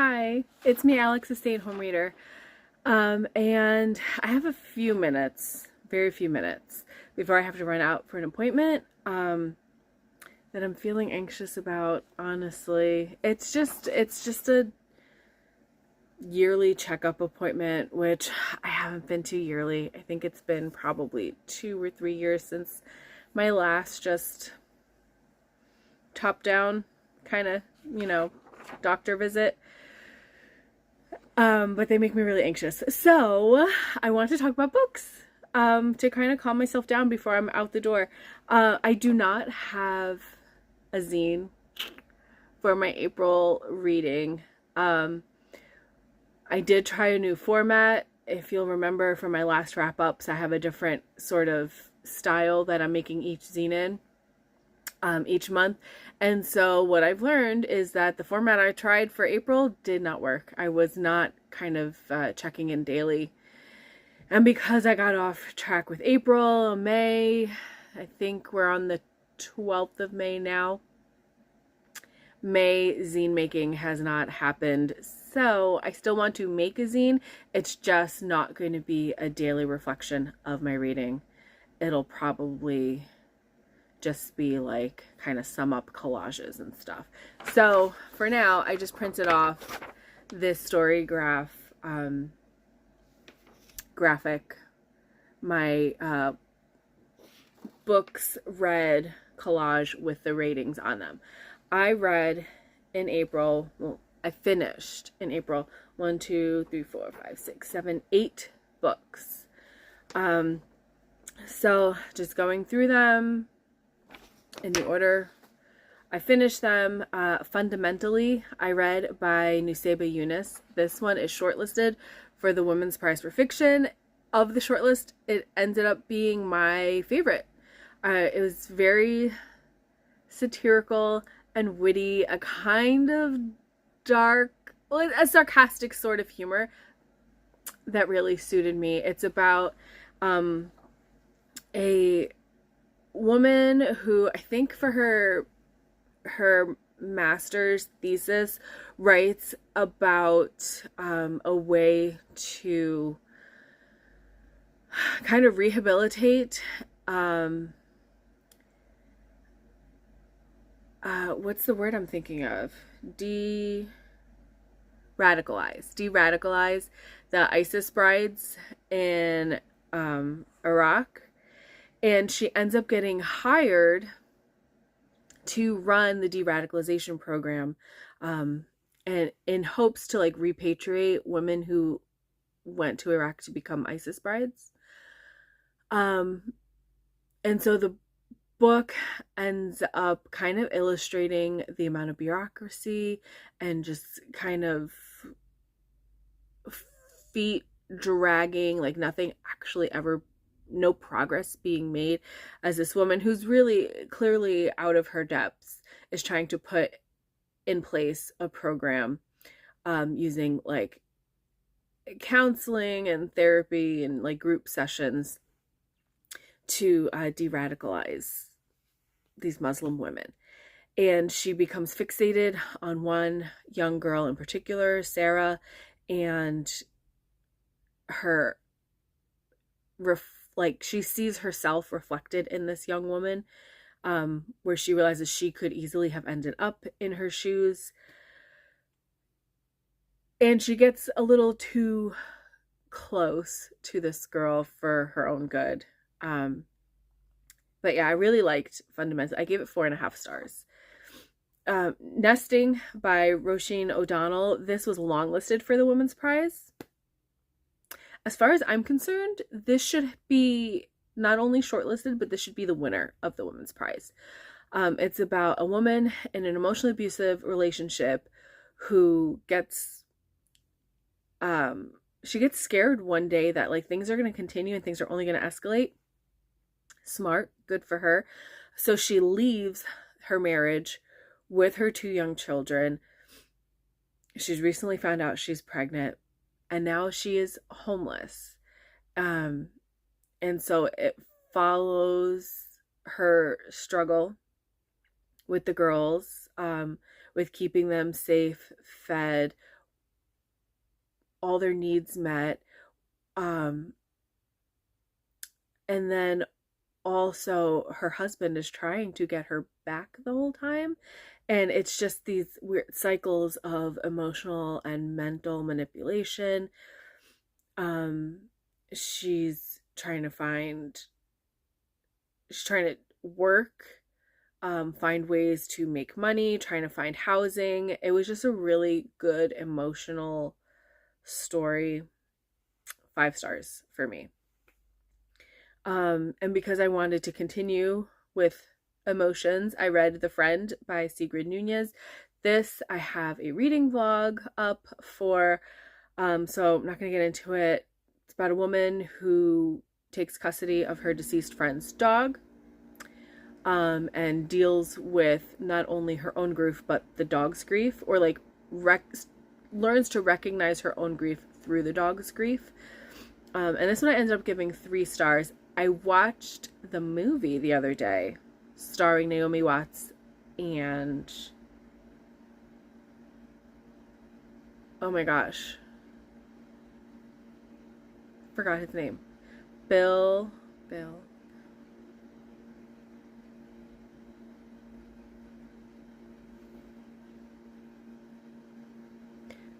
Hi, it's me, Alex, a stay-at-home reader. And I have a few minutes, very few minutes, before I have to run out for an appointment that I'm feeling anxious about, honestly. It's just a yearly checkup appointment, which I haven't been to yearly. I think it's been probably 2 or 3 years since my last just top-down kind of, doctor visit. But they make me really anxious. So I want to talk about books to kind of calm myself down before I'm out the door. I do not have a zine for my April reading. I did try a new format. If you'll remember from my last wrap-ups, I have a different sort of style that I'm making each zine in. Each month. And so what I've learned is that the format I tried for April did not work. I was not kind of checking in daily. And because I got off track with April, May, I think we're on the 12th of May now. May zine making has not happened. So I still want to make a zine. It's just not going to be a daily reflection of my reading. It'll probably just be like kind of sum up collages and stuff. So for now, I just printed off this Storygraph graphic, my books read collage with the ratings on them. I read in April, well, I finished in April 1, 2, 3, 4, 5, 6, 7, 8 books. So just going through them in the order I finished them. Fundamentally, I read by Nusseibeh Yunus. This one is shortlisted for the Women's Prize for Fiction. Of the shortlist, it ended up being my favorite. It was very satirical and witty, a kind of dark, well, a sarcastic sort of humor that really suited me. It's about a woman who, I think for her master's thesis, writes about a way to kind of rehabilitate what's the word I'm thinking of? De-radicalize the ISIS brides in Iraq. And she ends up getting hired to run the de-radicalization program, and in hopes to like repatriate women who went to Iraq to become ISIS brides. And so the book ends up kind of illustrating the amount of bureaucracy and just kind of feet dragging, like nothing actually ever, no progress being made, as this woman who's really clearly out of her depths is trying to put in place a program using like counseling and therapy and like group sessions to de-radicalize these Muslim women. And she becomes fixated on one young girl in particular, Sarah, and her like she sees herself reflected in this young woman, where she realizes she could easily have ended up in her shoes. And she gets a little too close to this girl for her own good. But yeah, I really liked Fundamentally. I gave it 4.5 stars. Nesting by Roisin O'Donnell. This was longlisted for the Women's Prize. As far as I'm concerned, this should be not only shortlisted, but this should be the winner of the Women's Prize. It's about a woman in an emotionally abusive relationship who gets, she gets scared one day that like things are going to continue and things are only going to escalate. Smart, good for her. So she leaves her marriage with her 2 young children. She's recently found out she's pregnant. And now she is homeless. And so it follows her struggle with the girls, with keeping them safe, fed, all their needs met. And then also her husband is trying to get her back the whole time. And it's just these weird cycles of emotional and mental manipulation. She's trying to work, find ways to make money, trying to find housing. It was just a really good emotional story. 5 stars for me. And because I wanted to continue with emotions, I read The Friend by Sigrid Nunez. This I have a reading vlog up for, so I'm not going to get into it. It's about a woman who takes custody of her deceased friend's dog, and deals with not only her own grief, but the dog's grief, or like learns to recognize her own grief through the dog's grief. And this one I ended up giving 3 stars. I watched the movie the other day, starring Naomi Watts and, oh my gosh, forgot his name. Bill.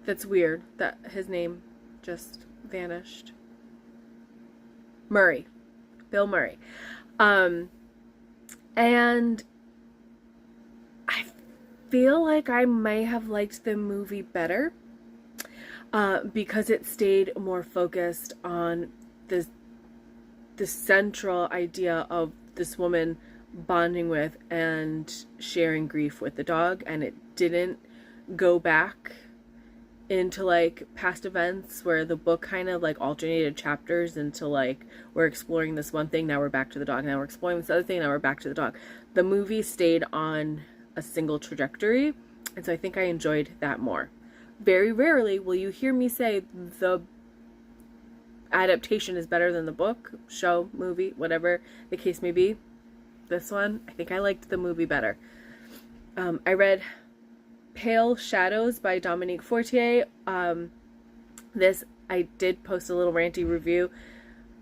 That's weird that his name just vanished. Bill Murray. And I feel like I may have liked the movie better, because it stayed more focused on the central idea of this woman bonding with and sharing grief with the dog, and it didn't go back into like past events where the book kind of like alternated chapters into like, we're exploring this one thing, now we're back to the dog, now we're exploring this other thing, now we're back to the dog. The movie stayed on a single trajectory, and so I think I enjoyed that more. Very rarely will you hear me say the adaptation is better than the book, show, movie, whatever the case may be. This one, I think I liked the movie better. I read Pale Shadows by Dominique Fortier. This, I did post a little ranty review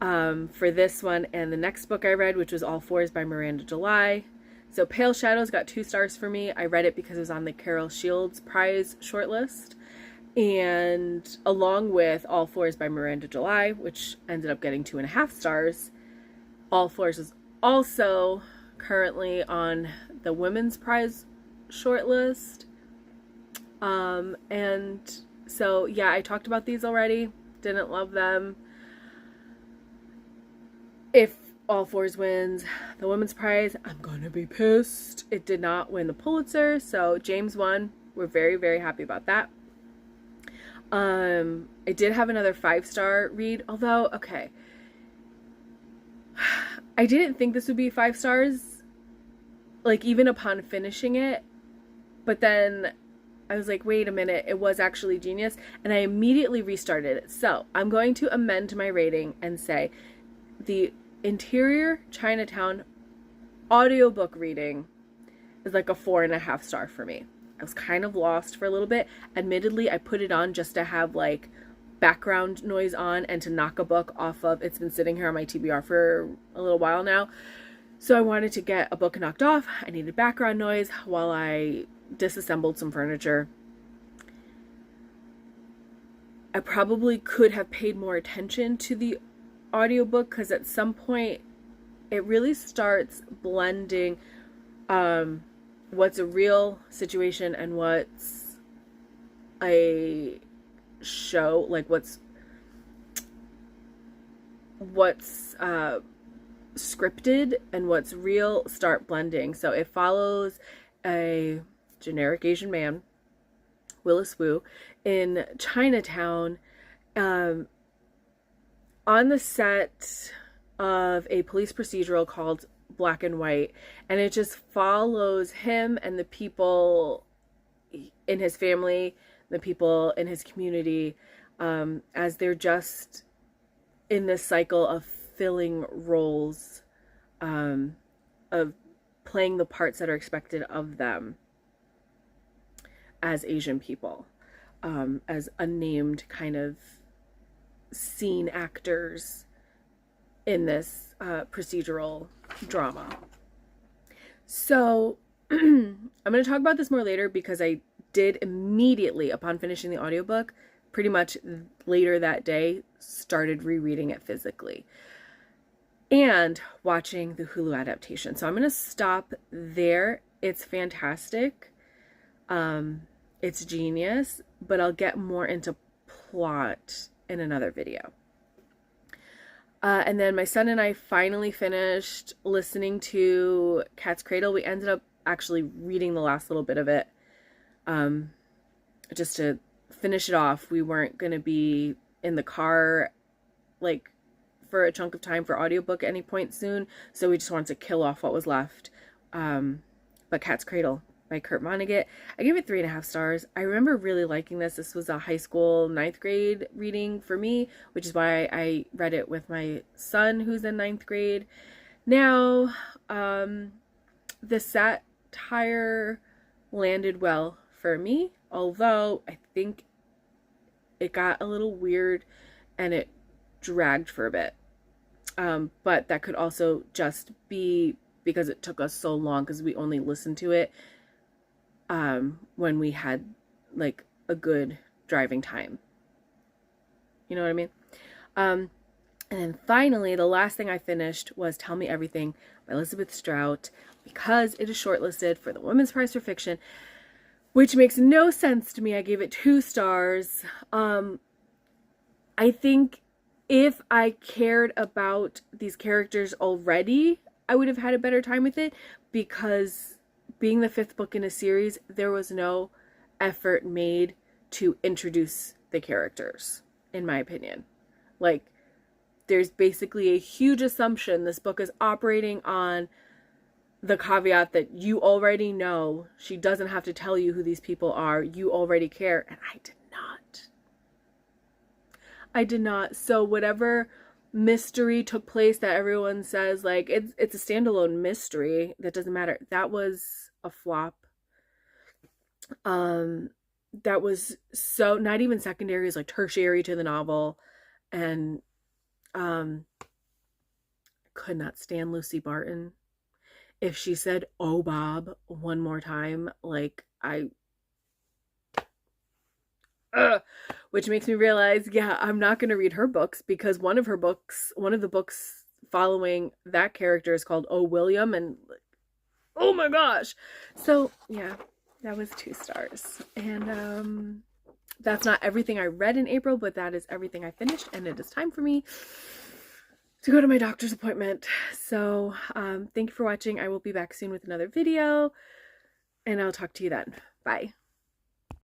for this one and the next book I read, which was All Fours by Miranda July. So Pale Shadows got 2 stars for me. I read it because it was on the Carol Shields Prize shortlist, and along with All Fours by Miranda July, which ended up getting 2.5 stars. All Fours is also currently on the Women's Prize shortlist. And so, yeah, I talked about these already. Didn't love them. If All Fours wins the Women's Prize, I'm gonna be pissed. It did not win the Pulitzer, so James won. We're very, very happy about that. I did have another 5-star read, although, okay, I didn't think this would be 5 stars, like, even upon finishing it, but then I was like, wait a minute, it was actually genius, and I immediately restarted it. So I'm going to amend my rating and say the Interior Chinatown audiobook reading is like a 4.5 star for me. I was kind of lost for a little bit. Admittedly, I put it on just to have like background noise on and to knock a book off of, it's been sitting here on my TBR for a little while now. So I wanted to get a book knocked off. I needed background noise while I disassembled some furniture. I probably could have paid more attention to the audiobook, because at some point it really starts blending what's a real situation and what's a show, like what's scripted and what's real start blending. So it follows a generic Asian man, Willis Wu, in Chinatown, on the set of a police procedural called Black and White, and it just follows him and the people in his family, the people in his community, as they're just in this cycle of filling roles, of playing the parts that are expected of them as Asian people. as unnamed kind of scene actors in this procedural drama. So I'm going to talk about this more later because I did immediately upon finishing the audiobook, pretty much later that day, started rereading it physically and watching the Hulu adaptation. So I'm going to stop there. It's fantastic. It's genius, but I'll get more into plot in another video. And then my son and I finally finished listening to Cat's Cradle. We ended up actually reading the last little bit of it, just to finish it off. We weren't going to be in the car, like, for a chunk of time for audiobook at any point soon, so we just wanted to kill off what was left. But Cat's Cradle by Kurt Vonnegut, I gave it 3.5 stars. I remember really liking this. This was a high school 9th grade reading for me, which is why I read it with my son who's in 9th grade. Now, the satire landed well for me, although I think it got a little weird and it dragged for a bit. But that could also just be because it took us so long, because we only listened to it when we had like a good driving time. You know what I mean? And then finally, the last thing I finished was Tell Me Everything by Elizabeth Strout, because it is shortlisted for the Women's Prize for Fiction, which makes no sense to me. I gave it 2 stars. I think if I cared about these characters already, I would have had a better time with it, because being the 5th book in a series, there was no effort made to introduce the characters, in my opinion. Like, there's basically a huge assumption this book is operating on the caveat that you already know. She doesn't have to tell you who these people are. You already care. And I did not. So whatever mystery took place that everyone says, like, it's a standalone mystery, that doesn't matter, that was a flop. That was so not even secondary, is like tertiary to the novel. And could not stand Lucy Barton. If she said "Oh Bob" one more time, like, which makes me realize, yeah, I'm not going to read her books, because one of the books following that character is called "Oh William," and oh my gosh. So yeah, that was 2 stars. And that's not everything I read in April, but that is everything I finished, and it is time for me to go to my doctor's appointment. So thank you for watching. I will be back soon with another video, and I'll talk to you then. Bye.